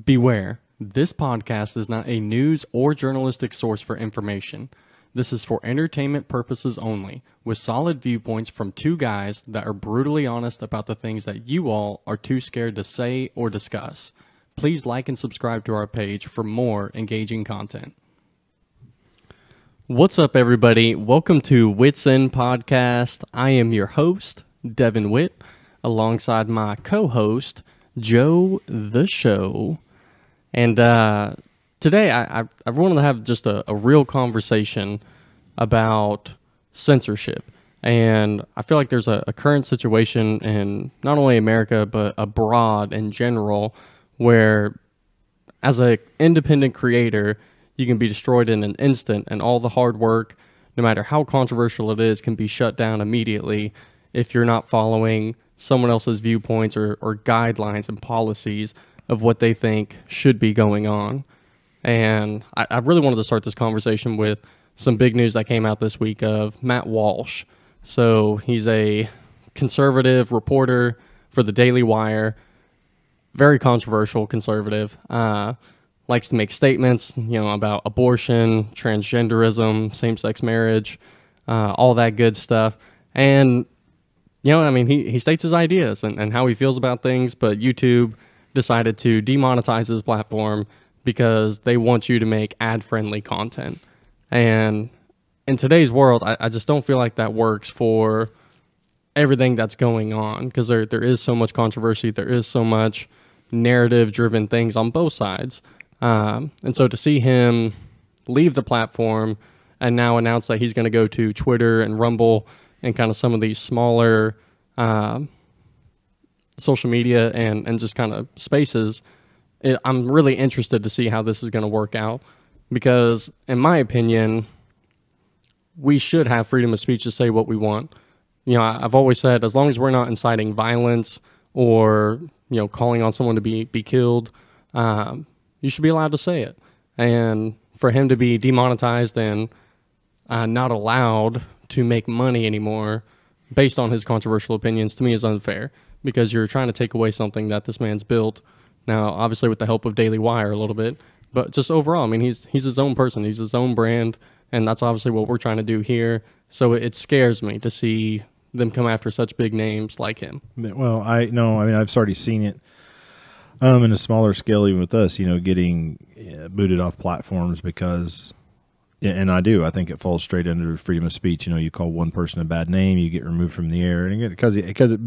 Beware, this podcast is not a news or journalistic source for information. This is for entertainment purposes only, with solid viewpoints from two guys that are brutally honest about the things that you all are too scared to say or discuss. Please like and subscribe to our page for more engaging content. What's up, everybody? Welcome to Witts podcast. I am your host, Devin Witt, alongside my co-host, Joe the Show. And today I wanted to have just a real conversation about censorship. And I feel like there's a current situation in not only America, but abroad in general, where as an independent creator, you can be destroyed in an instant, and all the hard work, no matter how controversial it is, can be shut down immediately if you're not following someone else's viewpoints or guidelines and policies of what they think should be going on. And I really wanted to start this conversation with some big news that came out this week of Matt Walsh. So he's a conservative reporter for the Daily Wire, very controversial conservative, likes to make statements, about abortion, transgenderism, same-sex marriage, all that good stuff. And, he states his ideas and how he feels about things, but YouTube decided to demonetize his platform because they want you to make ad-friendly content. And in today's world, I just don't feel like that works for everything that's going on, because there is so much controversy, there is so much narrative-driven things on both sides. And so to see him leave the platform and now announce that he's going to go to Twitter and Rumble and kind of some of these smaller social media and just kind of spaces, I'm really interested to see how this is going to work out, because in my opinion, we should have freedom of speech to say what we want. I've always said, as long as we're not inciting violence or, calling on someone to be killed, you should be allowed to say it. And for him to be demonetized and not allowed to make money anymore based on his controversial opinions, to me is unfair, because you're trying to take away something that this man's built. Now, obviously with the help of Daily Wire a little bit, but just overall, he's his own person, he's his own brand, and that's obviously what we're trying to do here. So it scares me to see them come after such big names like him. Well, I've already seen it in a smaller scale, even with us, getting booted off platforms because, and I think it falls straight under freedom of speech. You call one person a bad name, you get removed from the air, and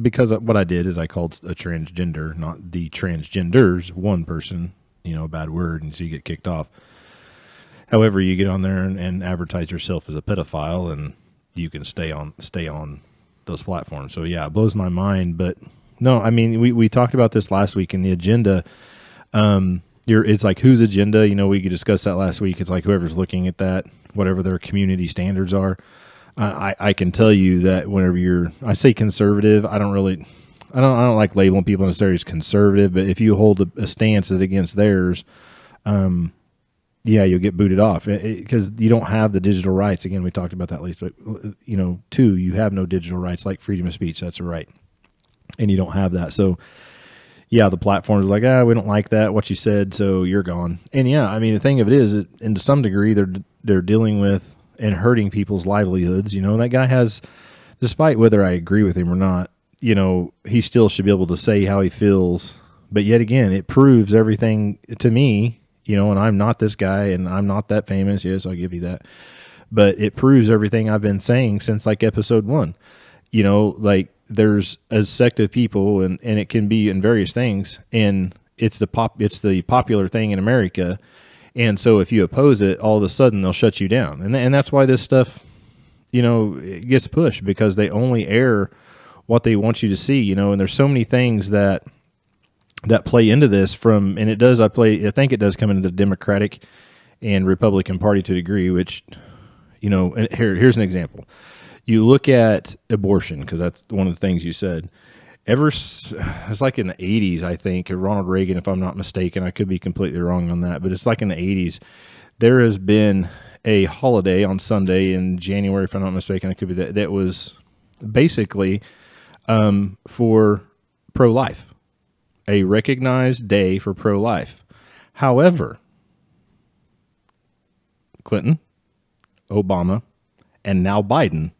because what I did is I called a transgender, not the transgenders, one person, a bad word, and so you get kicked off. However, you get on there and advertise yourself as a pedophile, and you can stay on those platforms. So yeah, it blows my mind, but. No, we talked about this last week in the agenda. It's like, whose agenda? We could discuss that last week. It's like whoever's looking at that, whatever their community standards are. I can tell you that whenever I say conservative, I don't like labeling people necessarily as conservative, but if you hold a stance that against theirs, you'll get booted off because you don't have the digital rights. Again, we talked about that at least, but you have no digital rights like freedom of speech. That's a right. And you don't have that. So, yeah, the platforms are like, we don't like that, what you said, so you're gone. And, the thing of it is, and to some degree, they're dealing with and hurting people's livelihoods. That guy has, despite whether I agree with him or not, he still should be able to say how he feels. But yet again, it proves everything to me, and I'm not this guy, and I'm not that famous. Yes, I'll give you that. But it proves everything I've been saying since, episode 1. There's a sect of people, and it can be in various things, and it's the popular thing in America, and so if you oppose it, all of a sudden they'll shut you down, and that's why this stuff, it gets pushed, because they only air what they want you to see, and there's so many things that play into this and I think it does come into the Democratic and Republican Party to a degree, which, and here's an example. You look at abortion, because that's one of the things you said. It's like in the 80s, I think, Ronald Reagan, if I'm not mistaken. I could be completely wrong on that, but it's like in the 80s. There has been a holiday on Sunday in January, if I'm not mistaken. It could be that was basically for pro-life, a recognized day for pro-life. However, Clinton, Obama, and now Biden,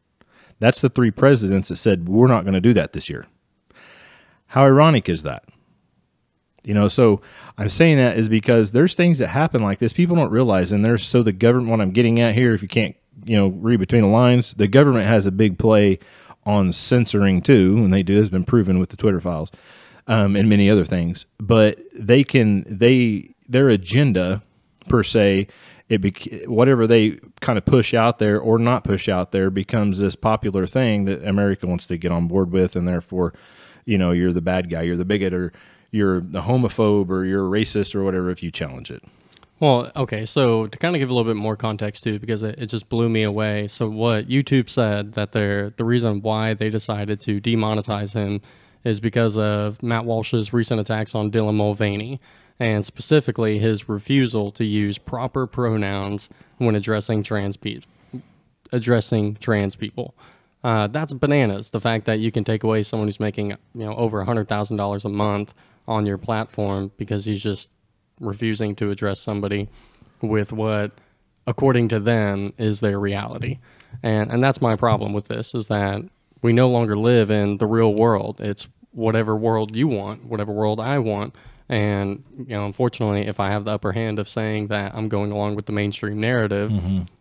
that's the three presidents that said, we're not going to do that this year. How ironic is that? So I'm saying that is because there's things that happen like this people don't realize, and the government, what I'm getting at here, if you can't, read between the lines, the government has a big play on censoring too, and they do, has been proven with the Twitter files, and many other things, but their agenda per se, whatever they kind of push out there or not push out there becomes this popular thing that America wants to get on board with, and therefore, you're the bad guy, you're the bigot, or you're the homophobe, or you're a racist, or whatever if you challenge it. Well, okay, so to kind of give a little bit more context too, because it just blew me away. So what YouTube said, that the reason why they decided to demonetize him is because of Matt Walsh's recent attacks on Dylan Mulvaney, and specifically his refusal to use proper pronouns when addressing trans people. That's bananas. The fact that you can take away someone who's making over $100,000 a month on your platform because he's just refusing to address somebody with what, according to them, is their reality. And that's my problem with this, is that we no longer live in the real world. It's whatever world you want, whatever world I want. And, unfortunately, if I have the upper hand of saying that I'm going along with the mainstream narrative,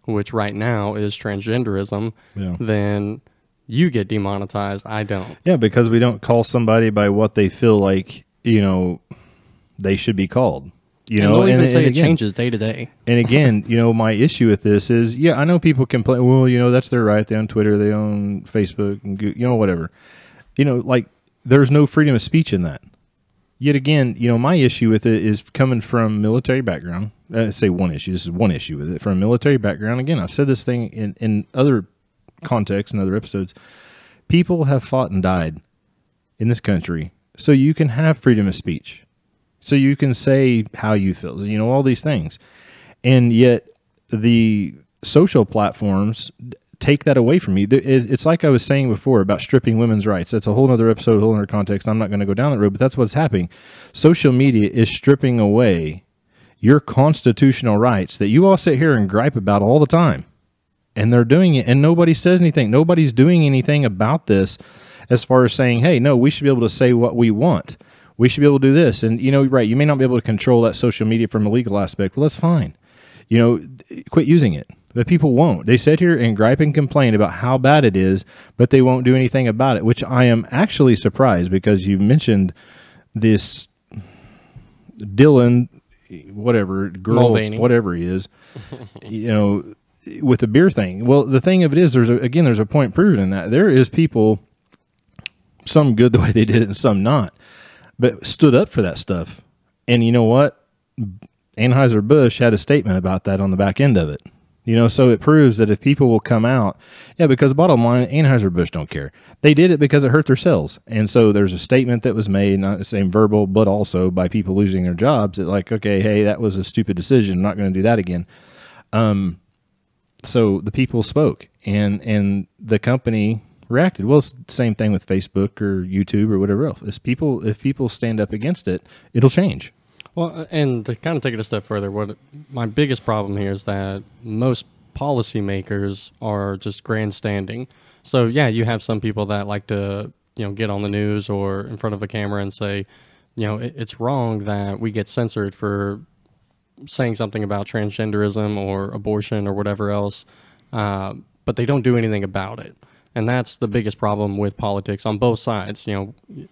which right now is transgenderism, then you get demonetized. I don't. Yeah, because we don't call somebody by what they feel like, they should be called. They'll even say it changes day to day. And again, my issue with this is, I know people complain, well, that's their right. They own Twitter, they own Facebook, and whatever. There's no freedom of speech in that. Yet again, my issue with it is coming from military background. Say one issue. This is one issue with it. From a military background, again, I've said this thing in other contexts and other episodes. People have fought and died in this country so you can have freedom of speech. So you can say how you feel, all these things. And yet the social platforms take that away from you. It's like I was saying before about stripping women's rights. That's a whole other episode, a whole other context. I'm not going to go down that road, but that's what's happening. Social media is stripping away your constitutional rights that you all sit here and gripe about all the time. And they're doing it, and nobody says anything. Nobody's doing anything about this as far as saying, hey, no, we should be able to say what we want. We should be able to do this. And, right, you may not be able to control that social media from a legal aspect. Well, that's fine. Quit using it. But people won't. They sit here and gripe and complain about how bad it is, but they won't do anything about it, which I am actually surprised, because you mentioned this Dylan, whatever, girl, Mulvaney, whatever he is, with the beer thing. Well, the thing of it is, there's a point proven in that. There is people, some good the way they did it and some not, but stood up for that stuff. And you know what? Anheuser-Busch had a statement about that on the back end of it. So it proves that if people will come out, because bottom line, Anheuser-Busch don't care. They did it because it hurt their sales. And so there's a statement that was made, not the same verbal, but also by people losing their jobs, that like, okay, hey, that was a stupid decision. I'm not going to do that again. So the people spoke, and the company reacted. Well, it's the same thing with Facebook or YouTube or whatever else. If people stand up against it, it'll change. Well, and to kind of take it a step further, my biggest problem here is that most policymakers are just grandstanding. So yeah, you have some people that like to, get on the news or in front of a camera and say, it's wrong that we get censored for saying something about transgenderism or abortion or whatever else, but they don't do anything about it. And that's the biggest problem with politics on both sides.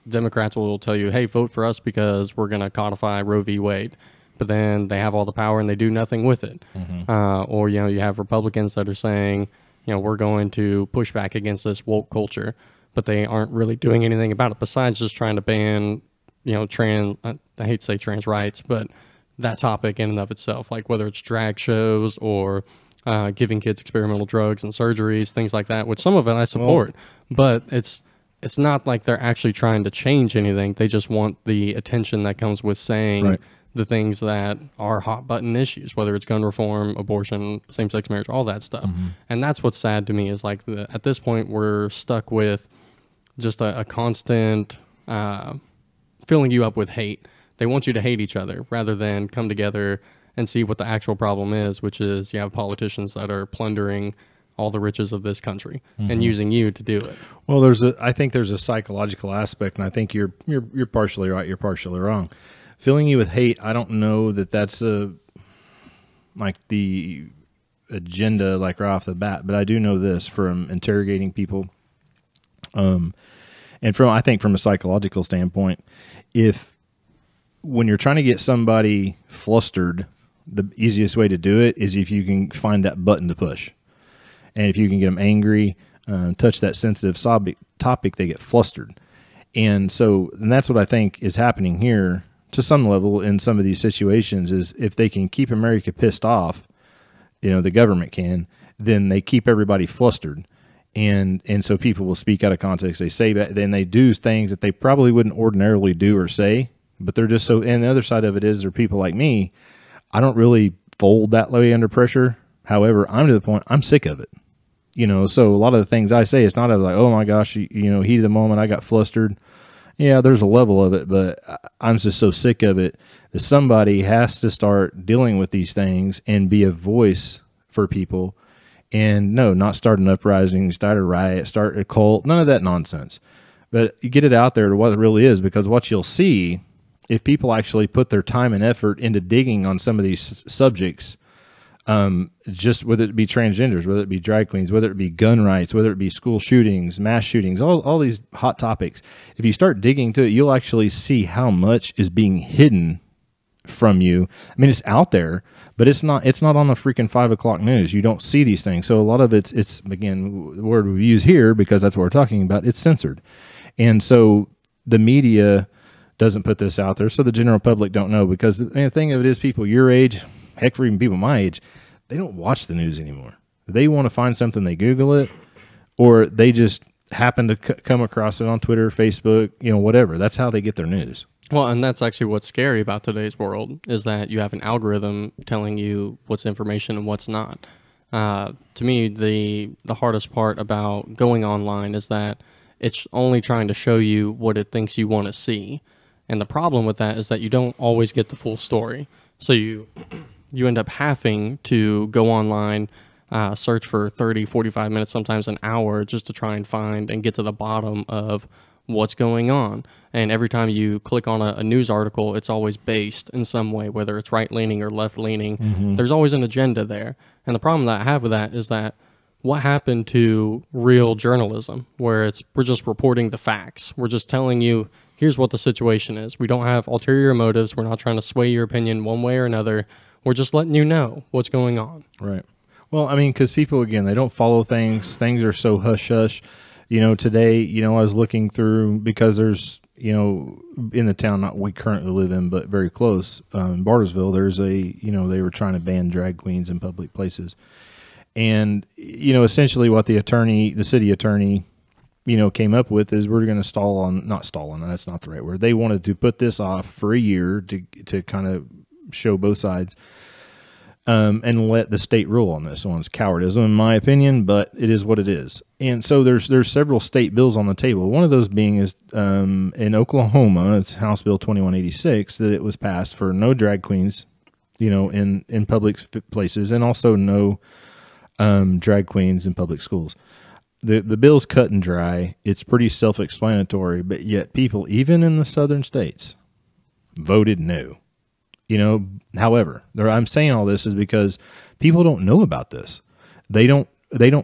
Democrats will tell you, hey, vote for us because we're going to codify Roe v. Wade. But then they have all the power and they do nothing with it. Or, you have Republicans that are saying, we're going to push back against this woke culture, but they aren't really doing anything about it besides just trying to ban, I hate to say trans rights, but that topic in and of itself, like whether it's drag shows or giving kids experimental drugs and surgeries, things like that, which some of it I support, but it's not like they're actually trying to change anything. They just want the attention that comes with saying the things that are hot button issues, whether it's gun reform, abortion, same-sex marriage, all that stuff. And that's what's sad to me, is like at this point we're stuck with just a constant filling you up with hate they want you to hate each other rather than come together and see what the actual problem is, which is you have politicians that are plundering all the riches of this country and using you to do it. Well, I think there's a psychological aspect, and I think you're partially right, you're partially wrong. Filling you with hate, I don't know that that's like the agenda like right off the bat, but I do know this from interrogating people, and I think from a psychological standpoint, when you're trying to get somebody flustered, the easiest way to do it is if you can find that button to push. And if you can get them angry, touch that sensitive topic, they get flustered. And that's what I think is happening here to some level in some of these situations is if they can keep America pissed off, the government can, then they keep everybody flustered. And so people will speak out of context. They say that, then they do things that they probably wouldn't ordinarily do or say, but they're just so, and the other side of it is there are people like me, I don't really fold that way under pressure. However, I'm to the point, I'm sick of it. So a lot of the things I say, it's not like, oh my gosh, heat of the moment, I got flustered. Yeah, there's a level of it, but I'm just so sick of it that somebody has to start dealing with these things and be a voice for people. And no, not start an uprising, start a riot, start a cult, none of that nonsense. But you get it out there to what it really is, because what you'll see, if people actually put their time and effort into digging on some of these subjects, just whether it be transgenders, whether it be drag queens, whether it be gun rights, whether it be school shootings, mass shootings, all these hot topics, if you start digging to it, you'll actually see how much is being hidden from you. I mean, it's out there, but it's not on the freaking 5 o'clock news. You don't see these things. So a lot of it's again, the word we use here, because that's what we're talking about, it's censored. And so the media doesn't put this out there. So the general public don't know, because the thing of it is, people your age, heck, for even people my age, they don't watch the news anymore. They want to find something, they Google it, or they just happen to come across it on Twitter, Facebook, whatever. That's how they get their news. Well, and that's actually what's scary about today's world, is that you have an algorithm telling you what's information and what's not. To me, the hardest part about going online is that it's only trying to show you what it thinks you want to see. And the problem with that is that you don't always get the full story. So you end up having to go online, search for 30, 45 minutes, sometimes an hour, just to try and find and get to the bottom of what's going on. And every time you click on a news article, it's always based in some way, whether it's right-leaning or left-leaning. Mm-hmm. There's always an agenda there. And the problem that I have with that is that what happened to real journalism, where we're just reporting the facts. We're just telling you, here's what the situation is. We don't have ulterior motives. We're not trying to sway your opinion one way or another. We're just letting you know what's going on. Right. Well, I mean, because people, again, they don't follow things. Things are so hush-hush. Today, I was looking through, because there's, in the town not we currently live in, but very close, in Bartlesville, there's they were trying to ban drag queens in public places. And, essentially what the city attorney, came up with is we're going to not stall on, that's not the right word. They wanted to put this off for a year to kind of show both sides, and let the state rule on this. One's cowardice, in my opinion, but it is what it is. And so there's several state bills on the table. One of those being is in Oklahoma, it's House Bill 2186, that it was passed for no drag queens, in public places, and also no drag queens in public schools. The bill's cut and dry. It's pretty self-explanatory, but yet people, even in the southern states, voted no. However, I'm saying all this is because people don't know about this. They don't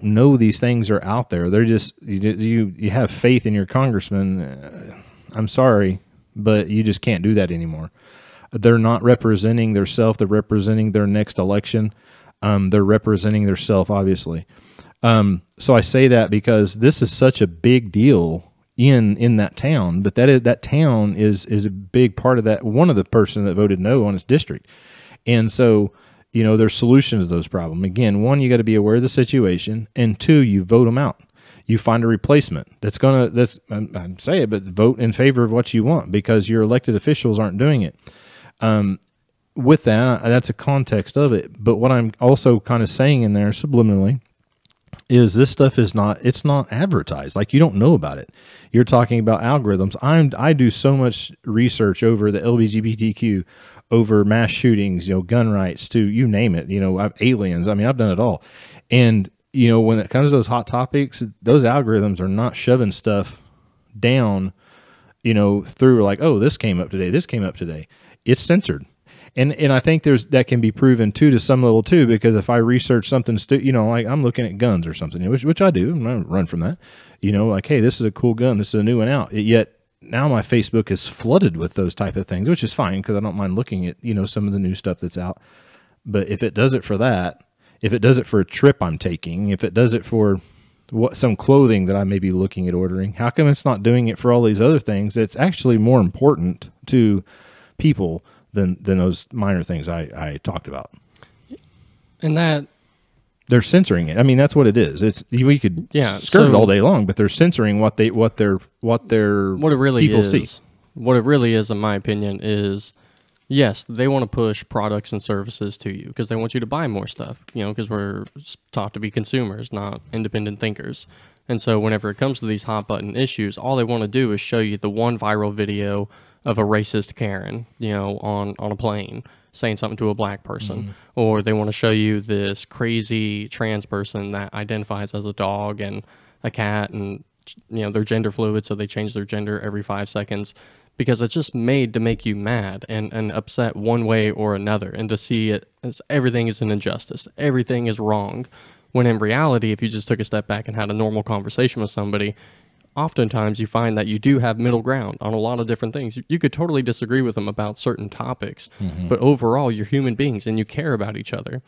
know these things are out there. They're just, you have faith in your congressman. I'm sorry, but you just can't do that anymore. They're not representing themselves. They're representing their next election. They're representing themselves, obviously. So I say that because this is such a big deal in that town, but that town is a big part of that. One of the person that voted no on his district. And so, there's solutions to those problems. Again, one, you got to be aware of the situation, and two, you vote them out. You find a replacement I'm saying it, but vote in favor of what you want, because your elected officials aren't doing it. With that, that's a context of it. But what I'm also kind of saying in there subliminally is this stuff is not, it's not advertised. Like, you don't know about it. You're talking about algorithms. I do so much research over the LGBTQ, over mass shootings, gun rights, to you name it, aliens. I mean, I've done it all. And, when it comes to those hot topics, those algorithms are not shoving stuff down, through like, oh, this came up today. This came up today. It's censored. And I think that can be proven too, to some level too, because if I research something, like I'm looking at guns or something, which I do, and I run from that, like, hey, this is a cool gun, this is a new one out. Yet now my Facebook is flooded with those type of things, which is fine because I don't mind looking at, some of the new stuff that's out. But if it does it for that, if it does it for a trip I'm taking, if it does it for some clothing that I may be looking at ordering, how come it's not doing it for all these other things that's actually more important to people than those minor things I talked about? And that they're censoring it. I mean, that's what it is. It's, we could skirt it all day long, but they're censoring what it really people is, see. What it really is, in my opinion, is yes, they want to push products and services to you because they want you to buy more stuff. Because we're taught to be consumers, not independent thinkers. And so whenever it comes to these hot button issues, all they want to do is show you the one viral video of a racist Karen, on a plane saying something to a black person. Or they want to show you this crazy trans person that identifies as a dog and a cat, and they're gender fluid, so they change their gender every 5 seconds, because it's just made to make you mad and upset one way or another, and to see it as everything is an injustice, everything is wrong, when in reality, if you just took a step back and had a normal conversation with somebody, oftentimes you find that you do have middle ground on a lot of different things. You could totally disagree with them about certain topics, but overall you're human beings and you care about each other.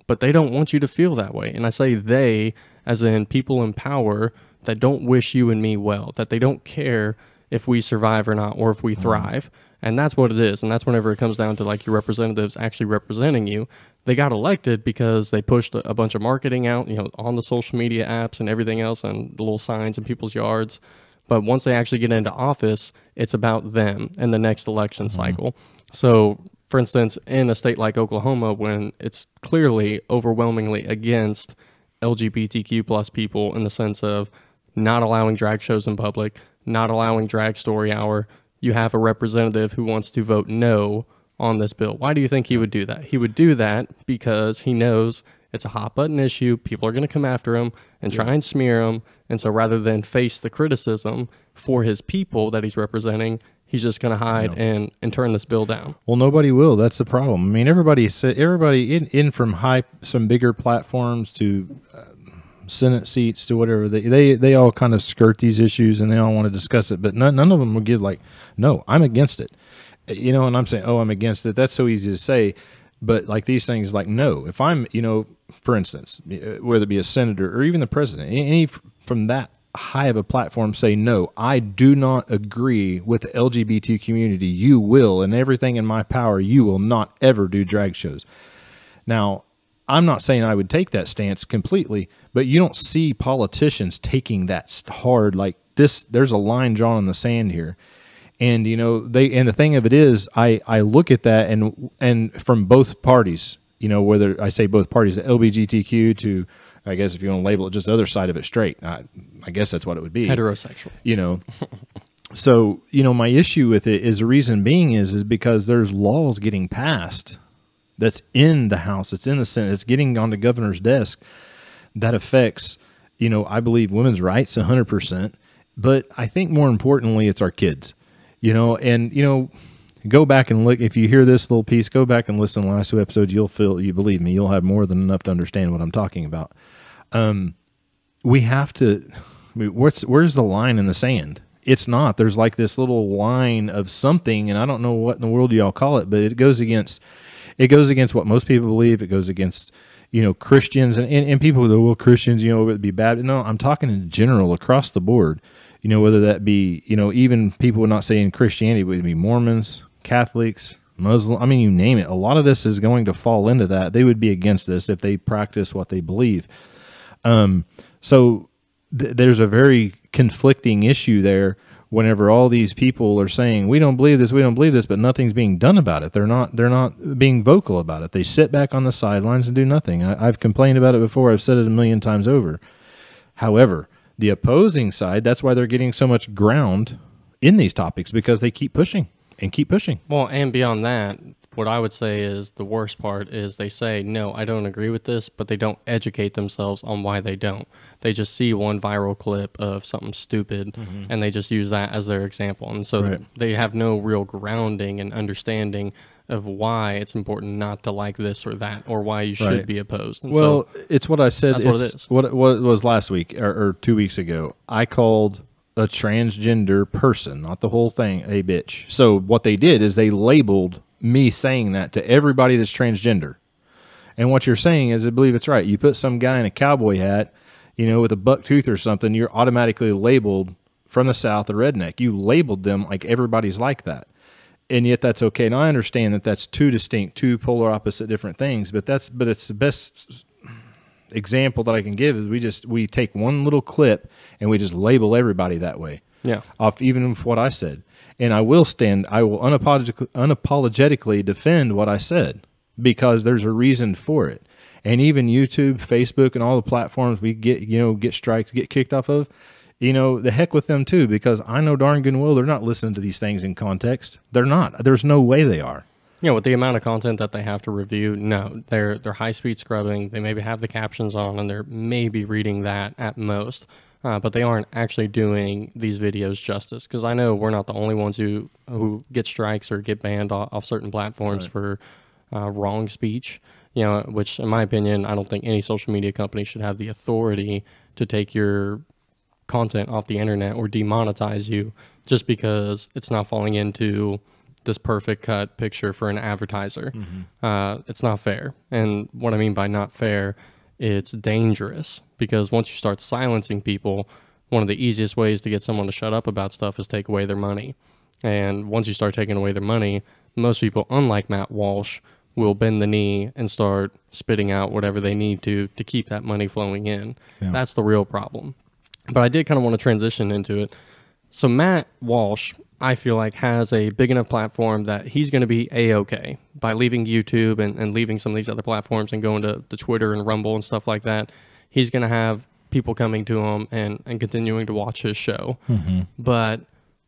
But they don't want you to feel that way. And I say they, as in people in power that don't wish you and me well, that they don't care if we survive or not, or if we thrive. And that's what it is. And that's whenever it comes down to like your representatives actually representing you. They got elected because they pushed a bunch of marketing out, on the social media apps and everything else, and the little signs in people's yards. But once they actually get into office, it's about them and the next election cycle. So, for instance, in a state like Oklahoma, when it's clearly overwhelmingly against LGBTQ plus people in the sense of not allowing drag shows in public, not allowing drag story hour, you have a representative who wants to vote no on this bill. Why do you think he would do that? He would do that because he knows it's a hot button issue. People are going to come after him and try and smear him. And so rather than face the criticism for his people that he's representing, he's just going to hide and turn this bill down. Well, nobody will. That's the problem. I mean, everybody in from some bigger platforms to Senate seats to whatever, they all kind of skirt these issues and they all want to discuss it, but none of them will give like, no, I'm against it. And I'm saying, oh, I'm against it. That's so easy to say. But like these things, like, no, if I'm, for instance, whether it be a senator or even the president, any from that high of a platform say, no, I do not agree with the LGBT community. You will, and everything in my power, you will not ever do drag shows. Now, I'm not saying I would take that stance completely, but you don't see politicians taking that hard like this. There's a line drawn in the sand here. And, and the thing of it is, I look at that and from both parties, whether I say both parties, the LGBTQ to, I guess if you want to label it just the other side of it straight, I guess that's what it would be. Heterosexual. So, my issue with it is the reason being is because there's laws getting passed that's in the House, it's in the Senate, it's getting on the governor's desk that affects, I believe women's rights 100%. But I think more importantly, it's our kids. Go back and look. If you hear this little piece, go back and listen to the last 2 episodes. You believe me, you'll have more than enough to understand what I'm talking about. We have to, where's the line in the sand? It's not. There's like this little line of something, and I don't know what in the world y'all call it, but it goes against what most people believe. It goes against, Christians and people who go, well, Christians, would be bad. No, I'm talking in general across the board. Whether that be, even people would not say in Christianity, would be Mormons, Catholics, Muslim. I mean, you name it. A lot of this is going to fall into that. They would be against this if they practice what they believe. So there's a very conflicting issue there whenever all these people are saying, we don't believe this, but nothing's being done about it. They're not being vocal about it. They sit back on the sidelines and do nothing. I've complained about it before. I've said it a million times over. However, the opposing side, that's why they're getting so much ground in these topics, because they keep pushing and keep pushing. Well, and beyond that, what I would say is the worst part is they say, no, I don't agree with this, but they don't educate themselves on why they don't. They just see one viral clip of something stupid, and they just use that as their example. And so they have no real grounding and understanding of why it's important not to like this or that, or why you should be opposed. And well, it's what I said. That's what it is. What it was last week or 2 weeks ago. I called a transgender person, not the whole thing, a bitch. So what they did is they labeled me saying that to everybody that's transgender. And what you're saying is, I believe it's right. You put some guy in a cowboy hat, with a buck tooth or something, you're automatically labeled from the South a redneck. You labeled them like everybody's like that. And yet that's okay. And I understand that that's two polar opposite different things, but it's the best example that I can give is we take one little clip and we just label everybody that way. Yeah. Off even what I said. And I will unapologetically defend what I said, because there's a reason for it. And even YouTube, Facebook, and all the platforms we get strikes, get kicked off of, the heck with them too, because I know darn good and well they're not listening to these things in context. They're not. There's no way they are. With the amount of content that they have to review, no, they're high-speed scrubbing. They maybe have the captions on, and they're maybe reading that at most, but they aren't actually doing these videos justice. Because I know we're not the only ones who get strikes or get banned off certain platforms for wrong speech. Which in my opinion, I don't think any social media company should have the authority to take your content off the internet or demonetize you just because it's not falling into this perfect cut picture for an advertiser. It's not fair. And what I mean by not fair, it's dangerous, because once you start silencing people, one of the easiest ways to get someone to shut up about stuff is take away their money. And once you start taking away their money, most people, unlike Matt Walsh, will bend the knee and start spitting out whatever they need to keep that money flowing in. Yeah. That's the real problem. But I did kind of want to transition into it. So Matt Walsh, I feel like, has a big enough platform that he's going to be A-okay by leaving YouTube and leaving some of these other platforms and going to Twitter and Rumble and stuff like that. He's going to have people coming to him and continuing to watch his show. But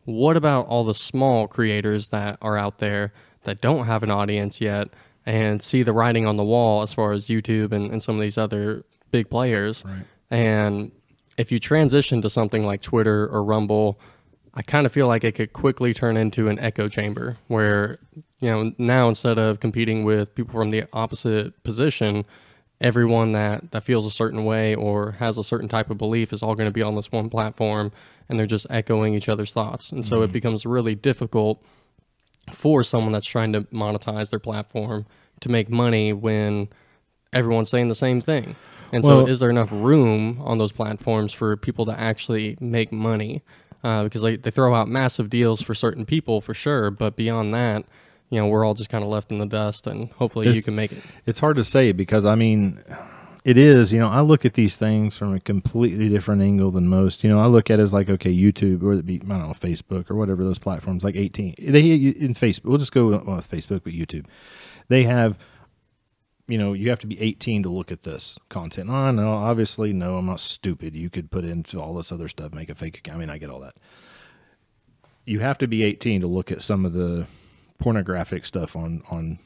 what about all the small creators that are out there that don't have an audience yet and see the writing on the wall as far as YouTube and some of these other big players? Right. And if you transition to something like Twitter or Rumble, I kind of feel like it could quickly turn into an echo chamber where, now instead of competing with people from the opposite position, everyone that feels a certain way or has a certain type of belief is all going to be on this one platform, and they're just echoing each other's thoughts. And so it becomes really difficult for someone that's trying to monetize their platform to make money when everyone's saying the same thing. And so is there enough room on those platforms for people to actually make money? Because they throw out massive deals for certain people, for sure. But beyond that, we're all just kind of left in the dust, and hopefully you can make it. It's hard to say, because, it is, I look at these things from a completely different angle than most. I look at it as like, okay, YouTube, or it be, I don't know, Facebook or whatever those platforms, like 18. In Facebook, we'll just go with Facebook, but YouTube. They have, you have to be 18 to look at this content. Oh, no, obviously, no, I'm not stupid. You could put into all this other stuff, make a fake account. I get all that. You have to be 18 to look at some of the pornographic stuff on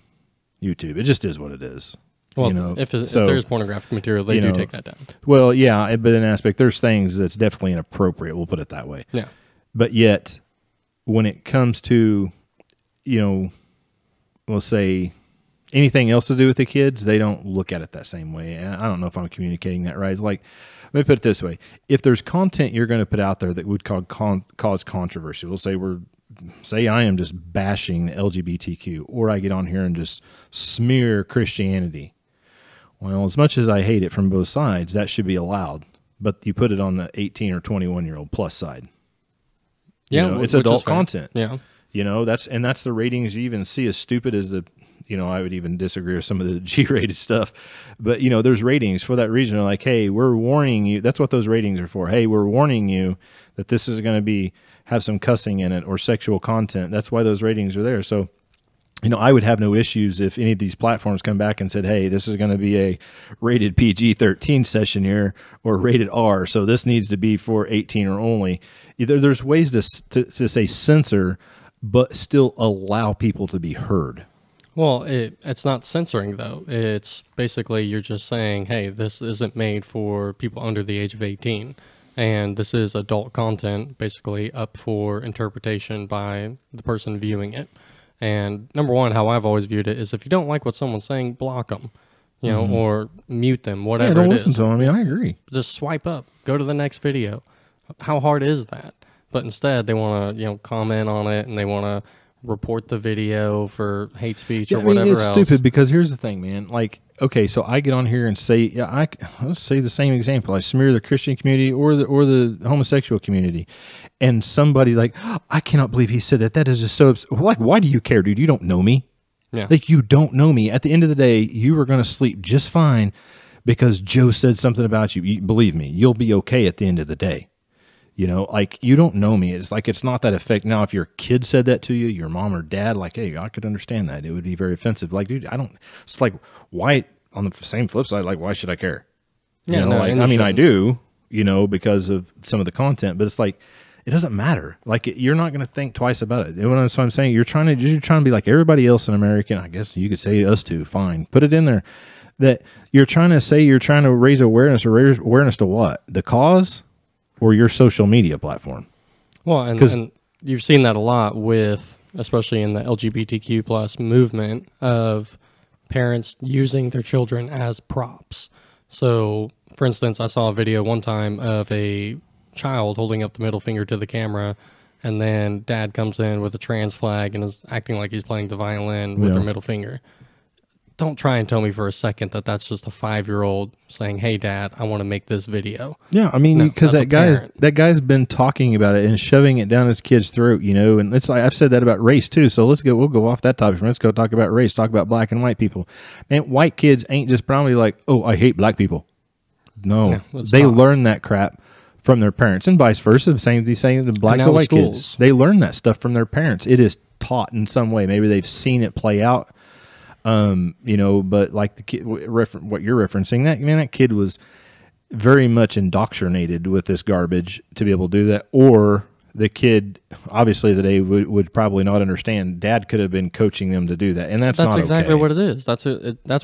YouTube. It just is what it is. Well, if there's pornographic material, they do take that down. Well, yeah, but in aspect, there's things that's definitely inappropriate. We'll put it that way. Yeah. But yet, when it comes to, we'll say anything else to do with the kids, they don't look at it that same way. I don't know if I'm communicating that right. It's like, let me put it this way. If there's content you're going to put out there that would cause controversy, we'll say I am just bashing the LGBTQ, or I get on here and just smear Christianity. Well, as much as I hate it from both sides, that should be allowed. But you put it on the 18 or 21-year-old plus side. Yeah, it's adult content. Yeah. That's the ratings you even see, as stupid as the, I would even disagree with some of the G-rated stuff. But, there's ratings for that reason. They're like, hey, we're warning you. That's what those ratings are for. Hey, we're warning you that this is going to have some cussing in it or sexual content. That's why those ratings are there. So I would have no issues if any of these platforms come back and said, hey, this is going to be a rated PG-13 session here or rated R, so this needs to be for 18 or only. There's ways to say censor, but still allow people to be heard. Well, it's not censoring, though. It's basically you're just saying, hey, this isn't made for people under the age of 18, and this is adult content, basically up for interpretation by the person viewing it. And number one, how I've always viewed it is if you don't like what someone's saying, block them, or mute them, whatever don't it listen is. to them. I mean, I agree. Just swipe up, go to the next video. How hard is that? But instead, they want to, comment on it, and they want to report the video for hate speech or whatever it's else. stupid because here's the thing, man. Like, okay, so I get on here and say, let's say the same example. I smear the Christian community or the homosexual community, and somebody like, I cannot believe he said that. That is just so like, why do you care, dude? You don't know me. Yeah. Like, you don't know me. At the end of the day, you are going to sleep just fine because Joe said something about you. Believe me, you'll be okay at the end of the day. Like, you don't know me. It's like, it's not that effect. Now, if your kid said that to you, your mom or dad, like, hey, I could understand that. It would be very offensive. Like, dude, it's like, why, on the same flip side, like, why should I care? Yeah, I do, because of some of the content, but it's like, it doesn't matter. Like, you're not going to think twice about it. So I'm saying, you're trying to be like everybody else in America. And I guess you could say us too. Fine. Put it in there that you're trying to say you're trying to raise awareness to what? The cause? Or your social media platform. Well, and you've seen that a lot with, especially in the LGBTQ plus movement, of parents using their children as props. So, for instance, I saw a video one time of a child holding up the middle finger to the camera, and then dad comes in with a trans flag and is acting like he's playing the violin with their middle finger. Don't try and tell me for a second that that's just a 5-year-old saying, hey, Dad, I want to make this video. Yeah, I mean, because that guy's been talking about it and shoving it down his kid's throat, and it's like, I've said that about race too, so we'll go off that topic. Let's go talk about race, talk about black and white people. Man, white kids ain't just probably like, oh, I hate black people. No, they learn that crap from their parents and vice versa. Same the black and white kids. They learn that stuff from their parents. It is taught in some way. Maybe they've seen it play out. But like the kid, what you're referencing, that kid was very much indoctrinated with this garbage to be able to do that. Or the kid, obviously, today would probably not understand. Dad could have been coaching them to do that, and that's not exactly okay. what it is. That's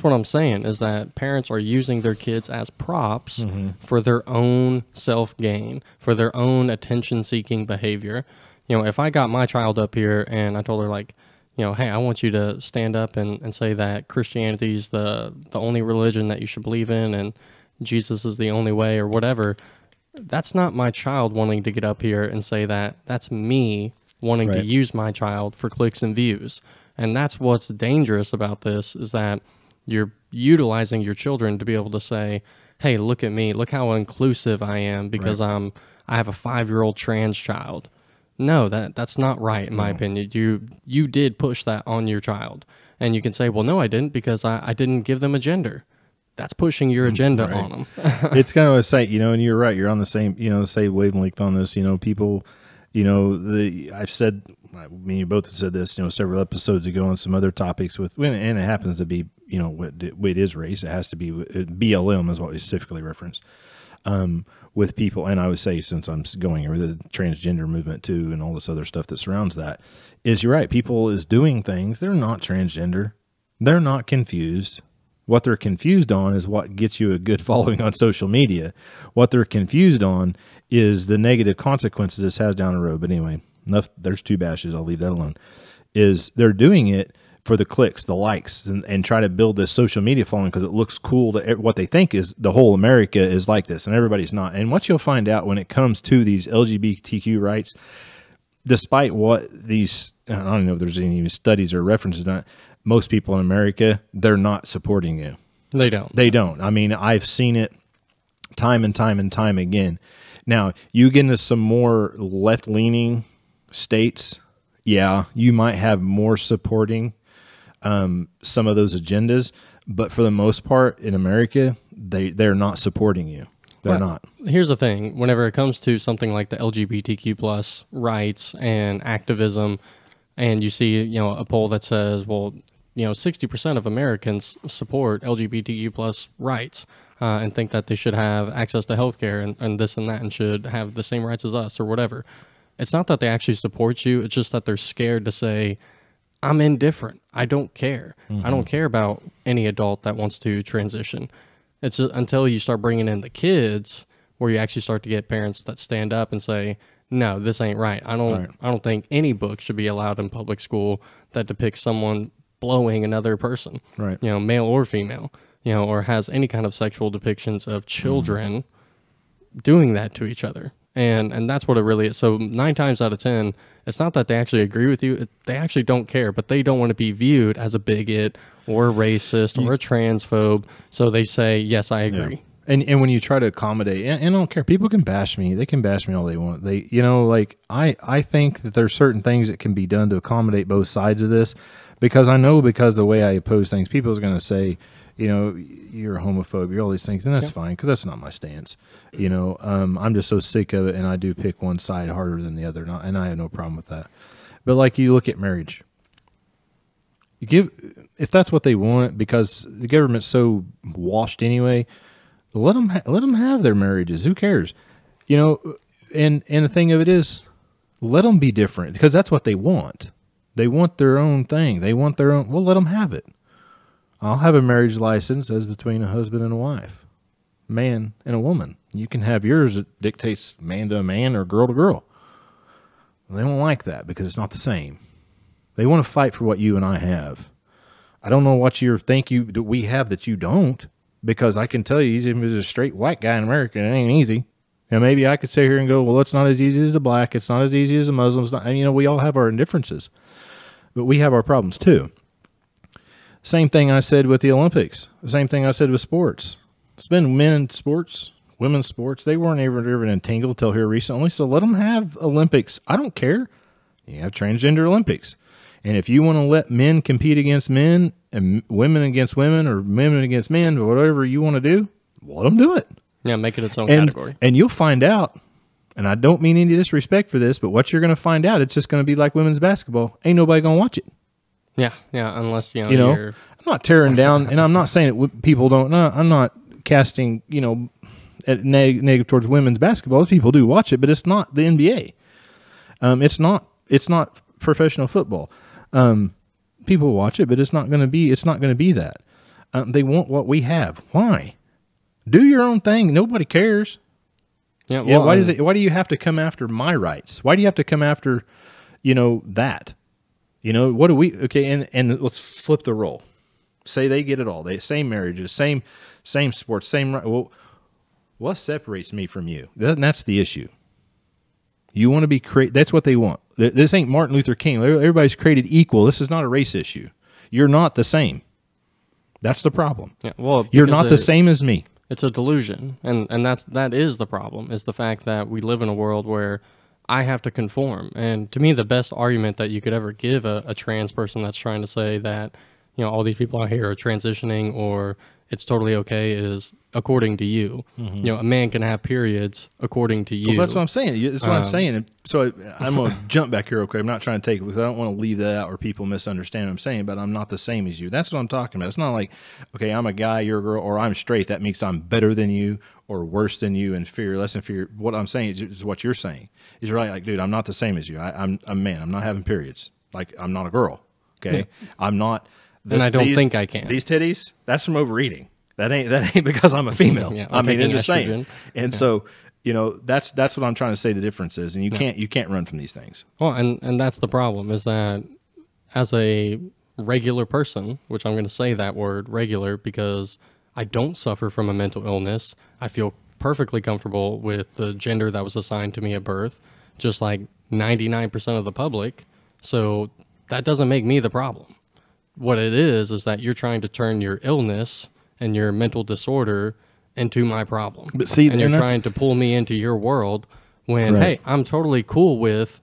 what I'm saying, is that parents are using their kids as props for their own self gain, for their own attention seeking behavior. If I got my child up here and I told her, like, hey, I want you to stand up and say that Christianity is the only religion that you should believe in and Jesus is the only way or whatever, that's not my child wanting to get up here and say that. That's me wanting to use my child for clicks and views. And that's what's dangerous about this, is that you're utilizing your children to be able to say, hey, look at me, look how inclusive I am because I have a 5-year-old trans child. No, that's not right, in my opinion. You did push that on your child. And you can say, well, no, I didn't, because I didn't give them a gender. That's pushing your agenda on them. It's kind of a say, and you're right. You're on the same, same wavelength on this. People, I've said, me and you both have said this, several episodes ago on some other topics and it happens to be, it is race. It has to be BLM is what we specifically referenced. With people, and I would say, since I'm going over the transgender movement too and all this other stuff that surrounds that, is you're right, people is doing things, they're not transgender, they're not confused. What they're confused on is what gets you a good following on social media. What they're confused on is the negative consequences this has down the road. But anyway, enough, there's 2 bashes, I'll leave that alone. Is they're doing it for the clicks, the likes, and try to build this social media following because it looks cool to what they think is the whole America is like this, and everybody's not. And what you'll find out when it comes to these LGBTQ rights, despite what these, I don't know if there's any studies or references on it, most people in America, they're not supporting you. They don't. They don't. I mean, I've seen it time and time and time again. Now, you get into some more left-leaning states, yeah, you might have more supporting some of those agendas, but for the most part in America, they're not supporting you. They're not. Here's the thing. Whenever it comes to something like the LGBTQ plus rights and activism, and you see, a poll that says, well, 60% of Americans support LGBTQ plus rights and think that they should have access to healthcare and this and that and should have the same rights as us or whatever. It's not that they actually support you. It's just that they're scared to say, I'm indifferent. I don't care. I don't care about any adult that wants to transition. It's until you start bringing in the kids where you actually start to get parents that stand up and say, no, this ain't right. I don't think any book should be allowed in public school that depicts someone blowing another person, right? Male or female, or has any kind of sexual depictions of children doing that to each other. And that's what it really is. So 9 times out of 10, it's not that they actually agree with you. They actually don't care, but they don't want to be viewed as a bigot or a racist or a transphobe. So they say, yes, I agree. Yeah. And when you try to accommodate, and I don't care, people can bash me. They can bash me all they want. They, I think that there's certain things that can be done to accommodate both sides of this, because I know, because the way I oppose things, people are going to say, you're a homophobe, you're all these things, and that's fine, because that's not my stance. I'm just so sick of it, and I do pick one side harder than the other, and I have no problem with that. But like, you look at marriage, if that's what they want, because the government's so washed anyway, let them have their marriages. Who cares? And the thing of it is, let them be different, because that's what they want. They want their own thing. They want their own. Well, let them have it. I'll have a marriage license as between a husband and a wife, man and a woman. You can have yours that dictates man to a man or girl to girl. They don't like that because it's not the same. They want to fight for what you and I have. I don't know what you think that we have that you don't, because I can tell you, even as a straight white guy in America, it ain't easy. And maybe I could sit here and go, well, it's not as easy as the black. It's not as easy as the Muslims. We all have our indifferences, but we have our problems too. Same thing I said with the Olympics. The same thing I said with sports. It's been men in sports, women's sports. They weren't ever entangled till here recently. So let them have Olympics. I don't care. You have transgender Olympics. And if you want to let men compete against men and women against women or women against men or whatever you want to do, let them do it. Yeah, make it its own category. And you'll find out, and I don't mean any disrespect for this, but what you're going to find out, it's just going to be like women's basketball. Ain't nobody going to watch it. Yeah, unless, you're... I'm not tearing down, and I'm not saying that people don't, no, I'm not casting, negative towards women's basketball. People do watch it, but it's not the NBA. It's not professional football. People watch it, but it's not going to be that. They want what we have. Why? Do your own thing. Nobody cares. Yeah. Well, why do you have to come after my rights? Why do you have to come after, that? What do we? Okay, and let's flip the role. Say they get it all. Same marriages, same sports, same. Well, what separates me from you? That's the issue. You want to be that's what they want. This ain't Martin Luther King. Everybody's created equal. This is not a race issue. You're not the same. That's the problem. Yeah, well, you're not the same as me. It's a delusion, and that is the problem. Is the fact that we live in a world where I have to conform. And to me, the best argument that you could ever give a trans person that's trying to say that, all these people out here are transitioning or it's totally okay is according to you. Mm-hmm. A man can have periods according to you. Well, that's what I'm saying. That's what I'm saying. So I'm going to jump back here real quick. I'm not trying to take it because I don't want to leave that out or people misunderstand what I'm saying, but I'm not the same as you. That's what I'm talking about. It's not like, okay, I'm a guy, you're a girl, or I'm straight. That means I'm better than you or worse than you, inferior, less inferior. What I'm saying is what you're saying. Is right, like, dude, I'm not the same as you. I'm a man. I'm not having periods. Like, I'm not a girl. Okay? Yeah. I'm not. And I don't think I can. These titties, that's from overeating. That ain't because I'm a female. Yeah, I'm just saying. And so, that's what I'm trying to say the difference is. And you can't run from these things. Well, and that's the problem is that as a regular person, which I'm going to say that word regular because I don't suffer from a mental illness. I feel perfectly comfortable with the gender that was assigned to me at birth, just like 99% of the public. So that doesn't make me the problem. What it is that you're trying to turn your illness and your mental disorder into my problem. But see, and you're trying to pull me into your world when, right. Hey, I'm totally cool with,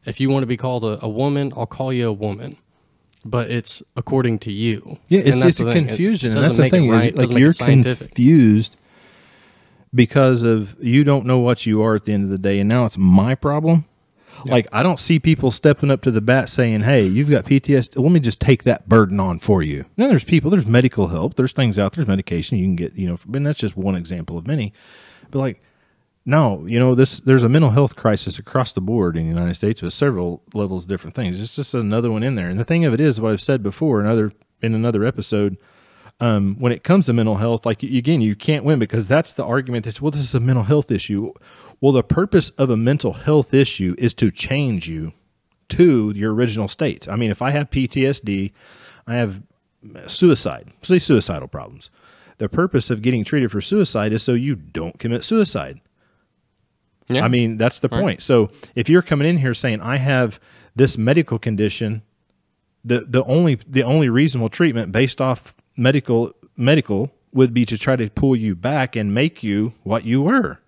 if you want to be called a woman, I'll call you a woman. But it's according to you. Yeah, it's a confusion. And that's the thing, right. Is like you're confused because of you don't know what you are at the end of the day. And now it's my problem. Yeah. Like, I don't see people stepping up to the bat saying, hey, you've got PTSD. Let me just take that burden on for you. Now, there's medical help. There's things out there. There's medication you can get, and that's just one example of many. But, like, no, there's a mental health crisis across the board in the United States with several levels of different things. It's just another one in there. And the thing of it is, what I've said before in another episode, when it comes to mental health, like, again, you can't win because that's the argument that's, well, this is a mental health issue. Well, the purpose of a mental health issue is to change you to your original state. I mean, if I have PTSD, I have suicidal problems. The purpose of getting treated for suicide is so you don't commit suicide. Yeah. I mean, that's the point. So if you're coming in here saying, I have this medical condition, the only reasonable treatment based off medical would be to try to pull you back and make you what you were,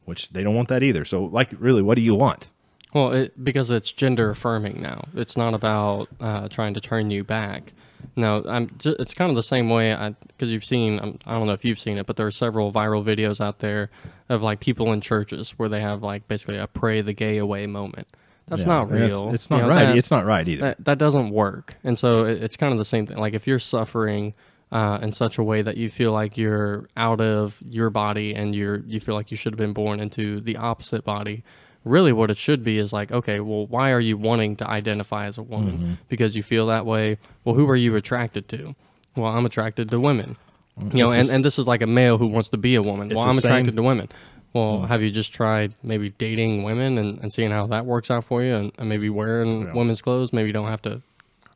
which they don't want that either. So, like, really, what do you want? Well, because it's gender affirming now. It's not about trying to turn you back. No, it's kind of the same way, because you've seen, I don't know if you've seen it, but there are several viral videos out there of, like, people in churches where they have, like, basically a pray the gay away moment. That's not real. It's not right. It's not right either. That doesn't work. And so it's kind of the same thing. Like, if you're suffering in such a way that you feel like you're out of your body and you feel like you should have been born into the opposite body, really what it should be is like, okay, well, why are you wanting to identify as a woman? Mm-hmm. Because you feel that way. Well, who are you attracted to? Well, I'm attracted to women. And this is like a male who wants to be a woman. Well, I'm attracted to women. Well, have you just tried maybe dating women and seeing how that works out for you, and maybe wearing women's clothes? Maybe you don't have to.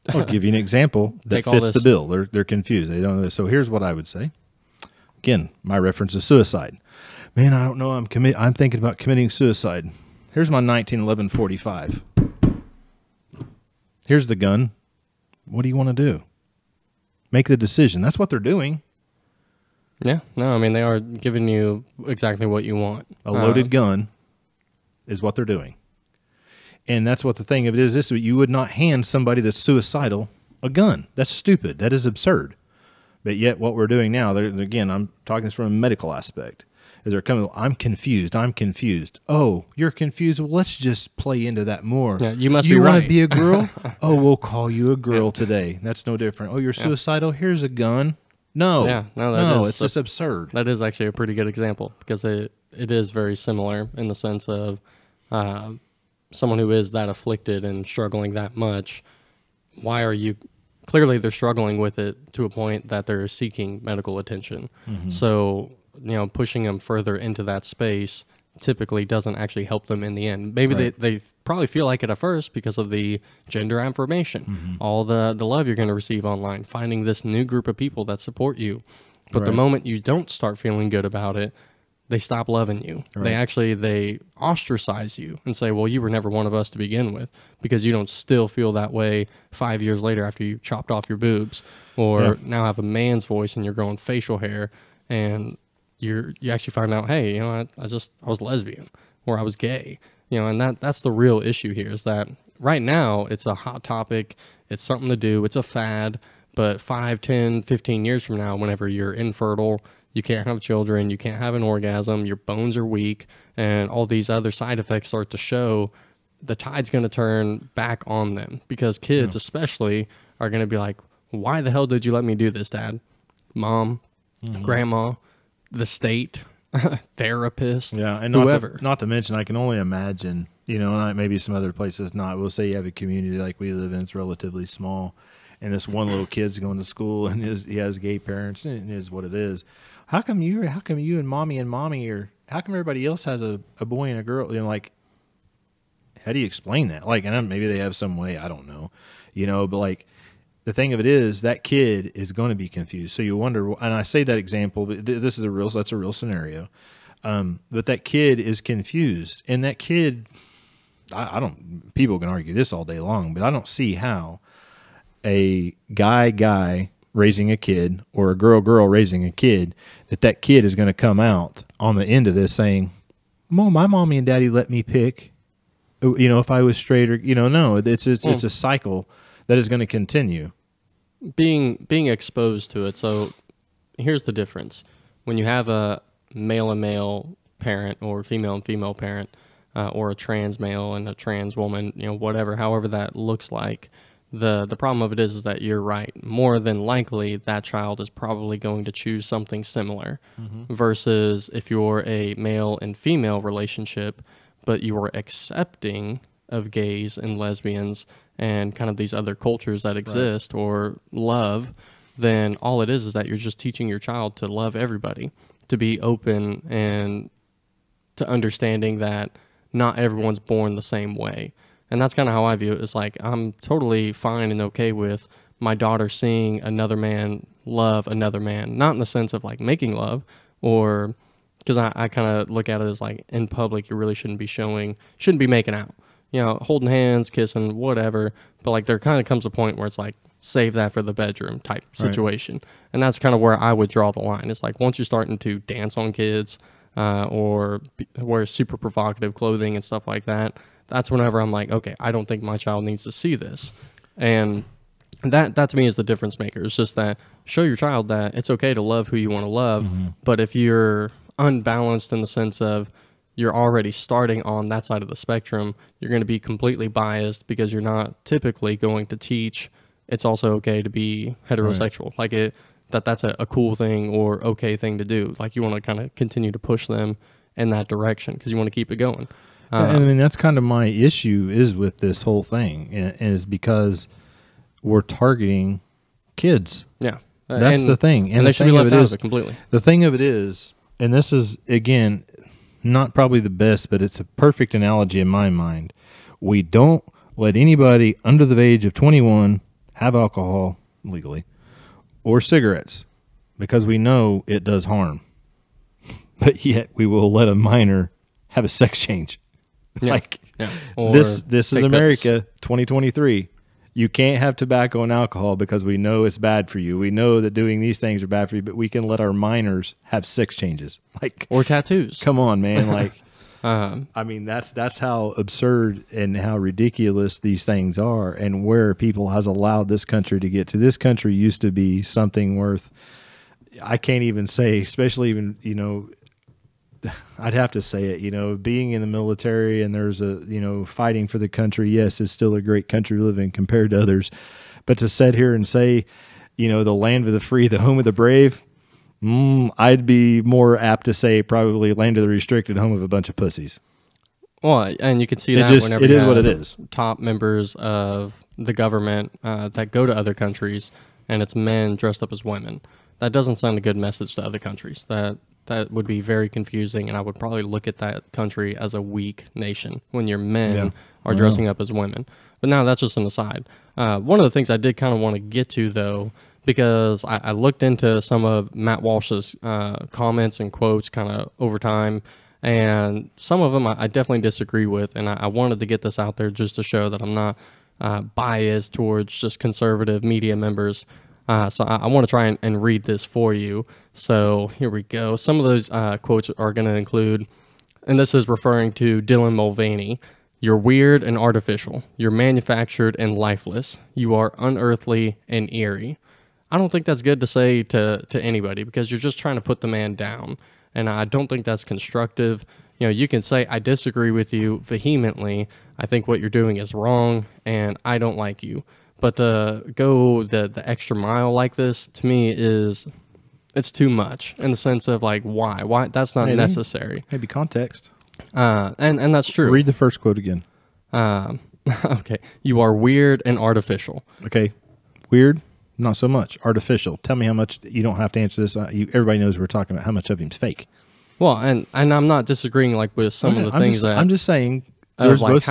I'll give you an example that fits the bill. They're confused. They don't know this. So here's what I would say. Again, my reference is suicide. Man, I don't know. I'm thinking about committing suicide. Here's my 1911 45. Here's the gun. What do you want to do? Make the decision. That's what they're doing. Yeah. No, I mean, they are giving you exactly what you want. A loaded gun is what they're doing. And that's what the thing of it is. You would not hand somebody that's suicidal a gun. That's stupid. That is absurd. But yet what we're doing now, again, I'm talking this from a medical aspect, is they're coming, I'm confused. Oh, you're confused? Well, let's just play into that more. Yeah, you must be right. You want to be a girl? Oh, we'll call you a girl today. That's no different. Oh, you're suicidal? Here's a gun. No, it's just absurd. That is actually a pretty good example because it is very similar in the sense of someone who is that afflicted and struggling that much. Why are you? Clearly, they're struggling with it to a point that they're seeking medical attention. Mm-hmm. So, pushing them further into that space typically doesn't actually help them in the end. Maybe they probably feel like it at first because of the gender affirmation, all the love you're going to receive online, finding this new group of people that support you. But the moment you don't start feeling good about it, they stop loving you. They ostracize you and say, well, you were never one of us to begin with, because you don't still feel that way 5 years later after you chopped off your boobs, or now have a man's voice and you're growing facial hair, and you actually find out, hey, I was lesbian, or I was gay, and that's the real issue here, is that right now it's a hot topic, it's something to do, it's a fad, but 5, 10, 15 years from now, whenever you're infertile, you can't have children, you can't have an orgasm, your bones are weak, and all these other side effects start to show, the tide's going to turn back on them, because kids especially are going to be like, why the hell did you let me do this, Dad? Mom, grandma, the state, therapist, and whoever. Not to mention, I can only imagine, and maybe some other places not. We'll say you have a community like we live in, it's relatively small, and this one little kid's going to school, and he has gay parents, and it is what it is. How come you and mommy, or how come everybody else has a boy and a girl? How do you explain that? And maybe they have some way, I don't know, but the thing of it is that kid is going to be confused. So you wonder, and I say that example, but that's a real scenario. But that kid is confused, and that kid, people can argue this all day long, but I don't see how a guy raising a kid or a girl raising a kid, that kid is going to come out on the end of this saying, my mommy and daddy let me pick, if I was straight or, no, it's a cycle that is going to continue. Being exposed to it. So here's the difference. When you have a male and male parent or female and female parent, or a trans male and a trans woman, whatever, however that looks like. The problem of it is that you're right. More than likely, that child is probably going to choose something similar versus if you're a male and female relationship, but you are accepting of gays and lesbians and kind of these other cultures that exist or love, then all it is that you're just teaching your child to love everybody, to be open and to understanding that not everyone's born the same way. And that's kind of how I view it. It's like I'm totally fine and okay with my daughter seeing another man love another man, not in the sense of like making love, or because I kind of look at it as like in public, you really shouldn't be making out, holding hands, kissing, whatever. But like there kind of comes a point where it's like, save that for the bedroom type situation. Right. And that's kind of where I would draw the line. It's like once you're starting to dance on kids or wear super provocative clothing and stuff like that, that's whenever I'm like, okay, I don't think my child needs to see this. And that to me is the difference maker. It's just that show your child that it's okay to love who you want to love, but if you're unbalanced in the sense of you're already starting on that side of the spectrum, you're going to be completely biased because you're not typically going to teach it's also okay to be heterosexual. Right. Like that's a cool thing or okay thing to do. Like you want to kind of continue to push them in that direction because you want to keep it going. I mean, that's kind of my issue is with this whole thing is because we're targeting kids. Yeah. That's the thing. And they should be left out of it completely. The thing of it is, and this is, again, not probably the best, but it's a perfect analogy in my mind. We don't let anybody under the age of 21 have alcohol legally or cigarettes because we know it does harm. But yet we will let a minor have a sex change. Yeah. This is America 2023. You can't have tobacco and alcohol because we know it's bad for you. We know that doing these things are bad for you, but we can let our minors have sex changes. Or tattoos. Come on, man. I mean, that's how absurd and how ridiculous these things are and where people has allowed this country to get to. This country used to be something worth, I can't even say, especially even, I'd have to say it, being in the military and there's fighting for the country. Yes, it's still a great country to live in compared to others. But to sit here and say, the land of the free, the home of the brave, I'd be more apt to say probably land of the restricted, home of a bunch of pussies. Well, and you can see that whenever it is what it is. Top members of the government that go to other countries and it's men dressed up as women. That doesn't send a good message to other countries. That would be very confusing, and I would probably look at that country as a weak nation when your men are dressing up as women. But now that's just an aside. One of the things I did kind of want to get to, though, because I looked into some of Matt Walsh's comments and quotes kind of over time, and some of them I definitely disagree with, and I wanted to get this out there just to show that I'm not biased towards just conservative media members. So I want to try and read this for you. So here we go. Some of those quotes are going to include, and this is referring to Dylan Mulvaney, "You're weird and artificial. You're manufactured and lifeless. You are unearthly and eerie." I don't think that's good to say to anybody because you're just trying to put the man down. And I don't think that's constructive. You can say, I disagree with you vehemently. I think what you're doing is wrong and I don't like you. But to go the extra mile like this, to me, it's too much in the sense of like, why? Why? That's not necessary. Maybe context. And that's true. Read the first quote again. Okay. "You are weird and artificial." Okay. Weird? Not so much. Artificial. Tell me how much. You don't have to answer this. Everybody knows we're talking about how much of him's fake. Well, and I'm not disagreeing like with some of the things that I'm just saying. Of like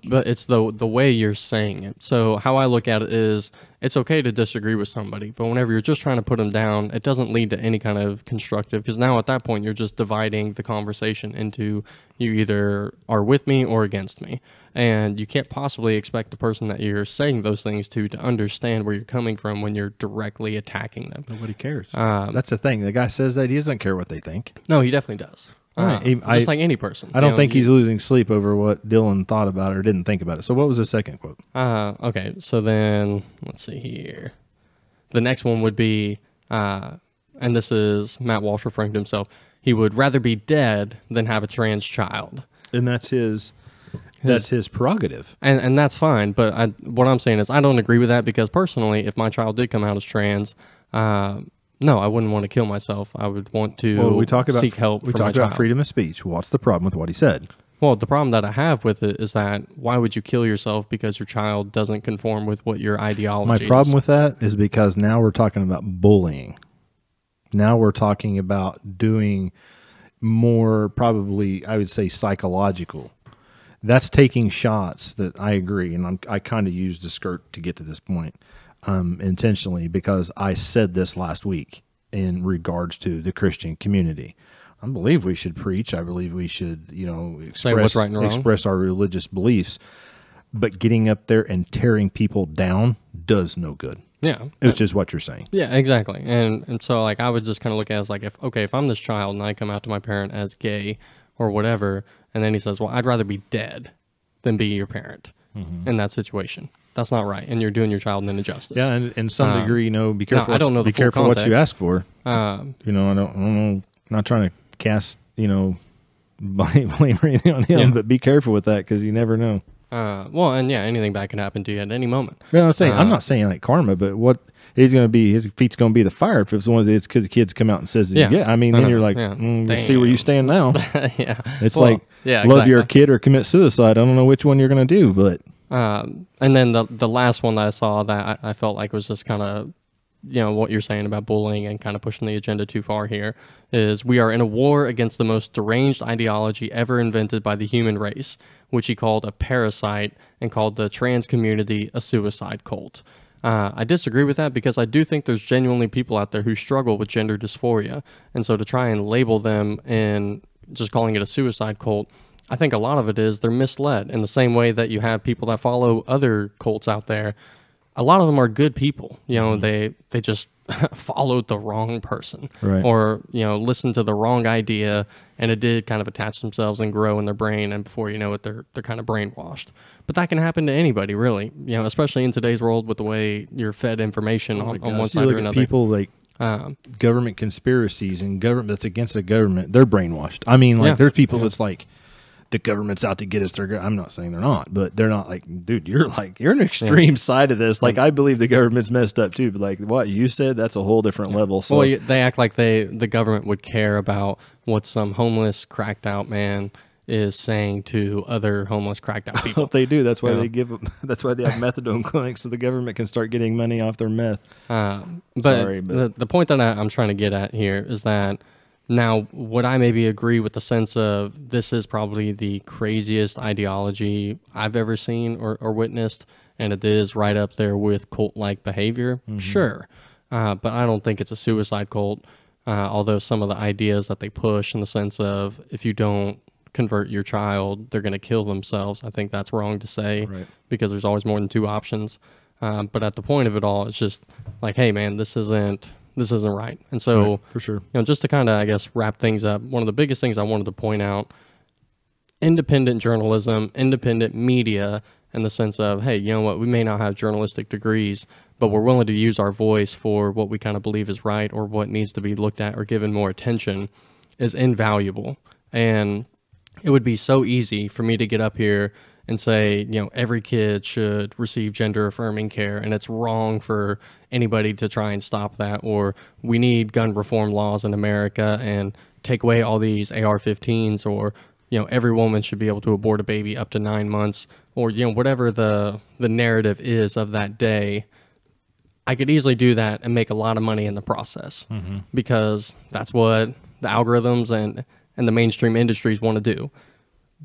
but it's the way you're saying it. So how I look at it is it's okay to disagree with somebody, but whenever you're just trying to put them down, it doesn't lead to any kind of constructive, because now at that point you're just dividing the conversation into you either are with me or against me, and you can't possibly expect the person that you're saying those things to understand where you're coming from when you're directly attacking them. Nobody cares. That's the thing. The guy says that he doesn't care what they think. No, he definitely does. Just like any person. I don't think he's losing sleep over what Dylan thought about it or didn't think about it. So what was the second quote? Okay, so then let's see here. The next one would be, and this is Matt Walsh referring to himself, he would rather be dead than have a trans child. And that's his prerogative. And that's fine. But what I'm saying is I don't agree with that, because personally, if my child did come out as trans, no, I wouldn't want to kill myself. I would want to seek help for my child. We talked about freedom of speech. What's the problem with what he said? Well, the problem that I have with it is that why would you kill yourself because your child doesn't conform with what your ideology is? My problem with that is because now we're talking about bullying. Now we're talking about doing more, probably, I would say, psychological. That's taking shots that I agree, and I kind of used the skirt to get to this point intentionally, because I said this last week in regards to the Christian community. I believe we should preach. I believe we should, what's right and wrong. Express our religious beliefs. But getting up there and tearing people down does no good. Yeah. Which is what you're saying. Yeah, exactly. And so like I would just kind of look at it as like, if I'm this child and I come out to my parent as gay or whatever, and then he says, well, I'd rather be dead than be your parent in that situation. That's not right, and you're doing your child an injustice. Yeah, and in some degree, be careful. I don't know. Be careful what you ask for. I don't know. Not trying to cast blame or anything on him, but be careful with that, because you never know. Well, and yeah, anything bad can happen to you at any moment. No, I'm not saying like karma, but what he's going to be, his feet's going to be the fire if it's one of it's because the kids come out and says, I mean, then you're like, you see where you stand now. Yeah, it's love exactly. your kid or commit suicide. I don't know which one you're going to do, but and then the last one that I saw that I felt like was just kind of, what you're saying about bullying and kind of pushing the agenda too far here is, we are in a war against the most deranged ideology ever invented by the human race, which he called a parasite and called the trans community a suicide cult. I disagree with that, because I do think there's genuinely people out there who struggle with gender dysphoria. And so to try and label them and just calling it a suicide cult, I think a lot of it is they're misled, in the same way that you have people that follow other cults out there. A lot of them are good people. They just followed the wrong person, right, or listened to the wrong idea, and it did kind of attach themselves and grow in their brain, and before you know it, they're kind of brainwashed. But that can happen to anybody, really. Especially in today's world with the way you're fed information on one side or another. People like government conspiracies and government that's against the government, they're brainwashed. I mean, there's people that's like, the government's out to get us. I'm not saying they're not, but they're not like, dude, you're an extreme side of this. Like, I believe the government's messed up too, but like what you said, that's a whole different level. So they act like the government would care about what some homeless cracked out man is saying to other homeless cracked out people. They do. That's why that's why they have methadone clinics, so the government can start getting money off their meth. But the point that I'm trying to get at here is that, now, would I maybe agree with the sense of this is probably the craziest ideology I've ever seen or witnessed, and it is right up there with cult-like behavior? Sure. But I don't think it's a suicide cult, although some of the ideas that they push in the sense of, if you don't convert your child, they're going to kill themselves, I think that's wrong to say, right, because there's always more than two options. But at the point of it all, it's just like, hey, man, this isn't right. And so, right, for sure, just to kind of, I guess, wrap things up, one of the biggest things I wanted to point out, independent journalism, independent media, in the sense of, hey, you know what, we may not have journalistic degrees, but we're willing to use our voice for what we kind of believe is right or what needs to be looked at or given more attention, is invaluable. And it would be so easy for me to get up here and say, every kid should receive gender affirming care, and it's wrong for anybody to try and stop that, or we need gun reform laws in America and take away all these AR-15s, or, every woman should be able to abort a baby up to 9 months, or, whatever the narrative is of that day. I could easily do that and make a lot of money in the process, because that's what the algorithms and the mainstream industries want to do.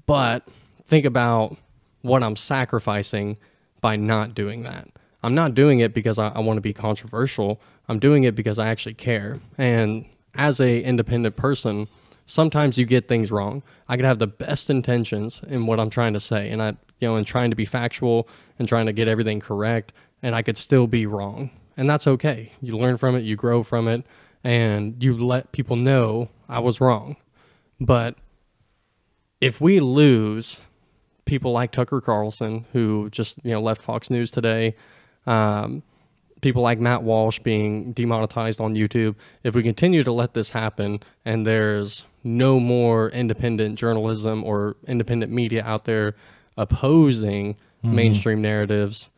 But think about what I'm sacrificing by not doing that. I'm not doing it because I want to be controversial. I'm doing it because I actually care. And as a independent person, sometimes you get things wrong. I could have the best intentions in what I'm trying to say, and and trying to be factual and trying to get everything correct, and I could still be wrong. And that's okay. You learn from it, you grow from it, and you let people know I was wrong. But if we lose people like Tucker Carlson, who just left Fox News today, people like Matt Walsh being demonetized on YouTube, if we continue to let this happen and there's no more independent journalism or independent media out there opposing mainstream narratives,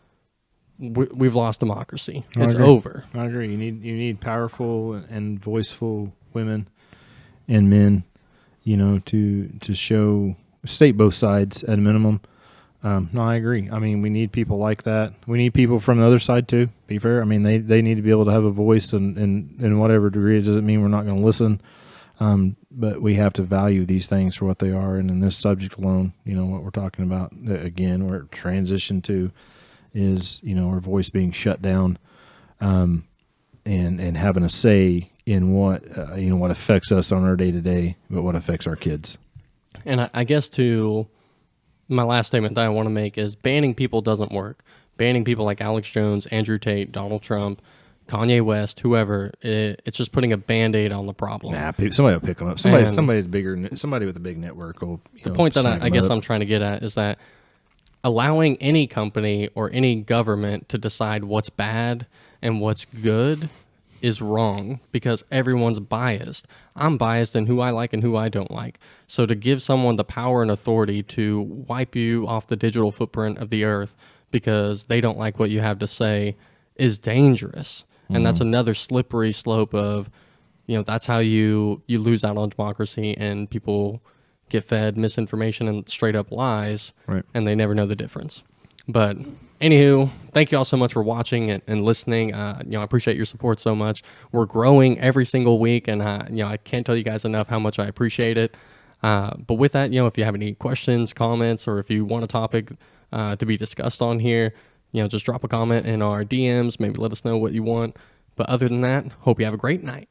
we've lost democracy. It's over. I agree. You need powerful and voiceful women and men, to state both sides at a minimum. No, I agree. I mean, we need people like that. We need people from the other side too. Be fair. I mean, they need to be able to have a voice, and in whatever degree. It doesn't mean we're not going to listen, but we have to value these things for what they are. And in this subject alone, what we're talking about again, we're transitioned to is our voice being shut down, and having a say in what what affects us on our day to day, but what affects our kids. And I guess my last statement that I want to make is banning people doesn't work. Banning people like Alex Jones, Andrew Tate, Donald Trump, Kanye West, whoever, it's just putting a Band-Aid on the problem. Nah, somebody will pick them up. Somebody's bigger. Somebody with a big network will. The point that I guess I'm trying to get at is that allowing any company or any government to decide what's bad and what's good is wrong, because everyone's biased. I'm biased in who I like and who I don't like. So to give someone the power and authority to wipe you off the digital footprint of the earth because they don't like what you have to say is dangerous. And that's another slippery slope of, that's how you lose out on democracy, and people get fed misinformation and straight up lies, right, and they never know the difference. But anywho, thank you all so much for watching and listening. I appreciate your support so much. We're growing every single week, and I can't tell you guys enough how much I appreciate it. But with that, if you have any questions, comments, or if you want a topic to be discussed on here, just drop a comment in our DMs. Maybe let us know what you want. But other than that, hope you have a great night.